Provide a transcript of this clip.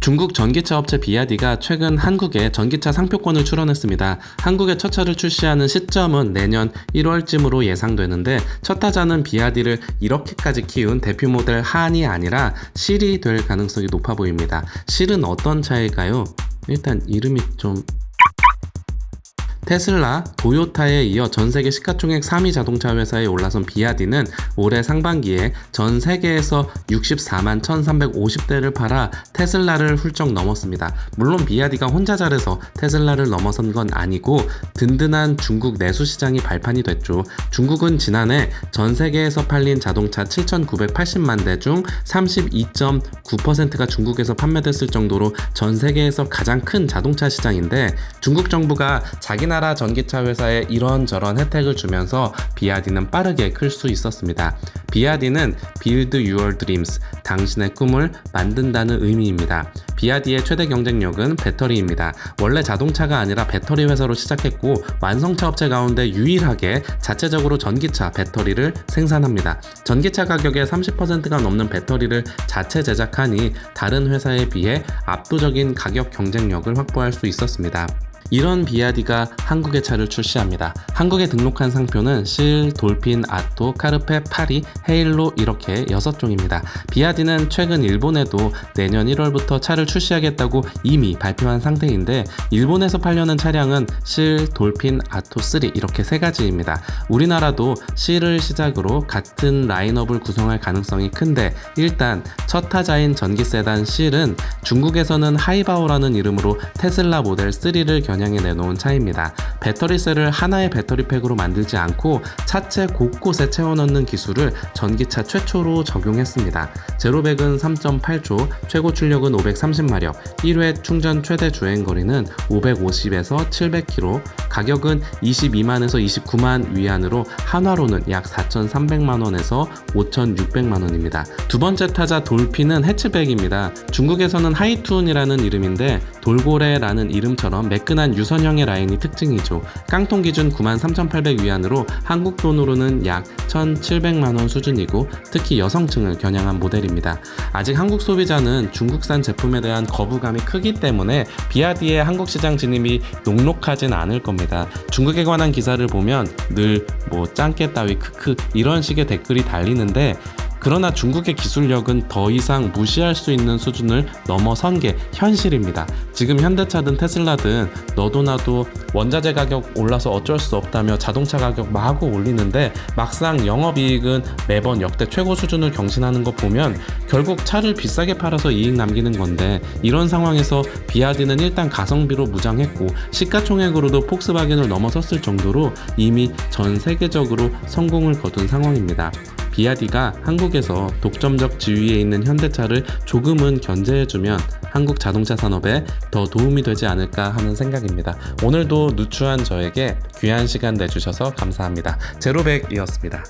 중국 전기차 업체 비아디가 최근 한국에 전기차 상표권을 출원했습니다. 한국에 첫 차를 출시하는 시점은 내년 1월쯤으로 예상되는데 첫 타자는 비아디를 이렇게까지 키운 대표 모델 한이 아니라 실이 될 가능성이 높아 보입니다. 실은 어떤 차일까요? 일단 이름이 좀... 테슬라, 도요타에 이어 전세계 시가총액 3위 자동차 회사에 올라선 비아디는 올해 상반기에 전 세계에서 64만 1350대를 팔아 테슬라를 훌쩍 넘었습니다. 물론 비아디가 혼자 잘해서 테슬라를 넘어선 건 아니고 든든한 중국 내수 시장이 발판이 됐죠. 중국은 지난해 전 세계에서 팔린 자동차 7,980만 대 중 32.9%가 중국에서 판매됐을 정도로 전 세계에서 가장 큰 자동차 시장인데, 중국 정부가 자기 나라 전기차 회사에 이런저런 혜택을 주면서 비아디는 빠르게 클 수 있었습니다. 비아디는 Build Your Dreams, 당신의 꿈을 만든다는 의미입니다. 비아디의 최대 경쟁력은 배터리입니다. 원래 자동차가 아니라 배터리 회사로 시작했고 완성차 업체 가운데 유일하게 자체적으로 전기차 배터리를 생산합니다. 전기차 가격의 30%가 넘는 배터리를 자체 제작하니 다른 회사에 비해 압도적인 가격 경쟁력을 확보할 수 있었습니다. 이런 비아디가 한국의 차를 출시합니다. 한국에 등록한 상표는 실, 돌핀, 아토, 카르페, 파리, 헤일로 이렇게 6종입니다. 비아디는 최근 일본에도 내년 1월부터 차를 출시하겠다고 이미 발표한 상태인데, 일본에서 팔려는 차량은 실, 돌핀, 아토 3 이렇게 3가지입니다. 우리나라도 실을 시작으로 같은 라인업을 구성할 가능성이 큰데, 일단 첫 타자인 전기 세단 실은 중국에서는 하이바오라는 이름으로 테슬라 모델 3를 겨냥해 내놓은 차입니다. 배터리셀을 하나의 배터리팩으로 만들지 않고 차체 곳곳에 채워 넣는 기술을 전기차 최초로 적용했습니다. 제로백은 3.8초, 최고 출력은 530마력, 1회 충전 최대 주행거리는 550에서 700km, 가격은 22만에서 29만 위안으로 한화로는 약 4,300만원에서 5,600만원입니다. 두 번째 타자 돌핀은 해치백입니다. 중국에서는 하이툰이라는 이름인데 돌고래라는 이름처럼 매끈한 유선형의 라인이 특징이죠. 깡통 기준 93,800위안으로 한국 돈으로는 약 1,700만원 수준이고 특히 여성층을 겨냥한 모델입니다. 아직 한국 소비자는 중국산 제품에 대한 거부감이 크기 때문에 비아디의 한국 시장 진입이 녹록하진 않을 겁니다. 중국에 관한 기사를 보면 늘 짱깨 따위 크크 이런 식의 댓글이 달리는데, 그러나 중국의 기술력은 더 이상 무시할 수 있는 수준을 넘어선 게 현실입니다. 지금 현대차든 테슬라든 너도 나도 원자재 가격 올라서 어쩔 수 없다며 자동차 가격 마구 올리는데 막상 영업이익은 매번 역대 최고 수준을 경신하는 거 보면 결국 차를 비싸게 팔아서 이익 남기는 건데, 이런 상황에서 비아디는 일단 가성비로 무장했고 시가총액으로도 폭스바겐을 넘어섰을 정도로 이미 전 세계적으로 성공을 거둔 상황입니다. 비아디가 한국에서 독점적 지위에 있는 현대차를 조금은 견제해주면 한국 자동차 산업에 더 도움이 되지 않을까 하는 생각입니다. 오늘도 누추한 저에게 귀한 시간 내주셔서 감사합니다. 제로백이었습니다.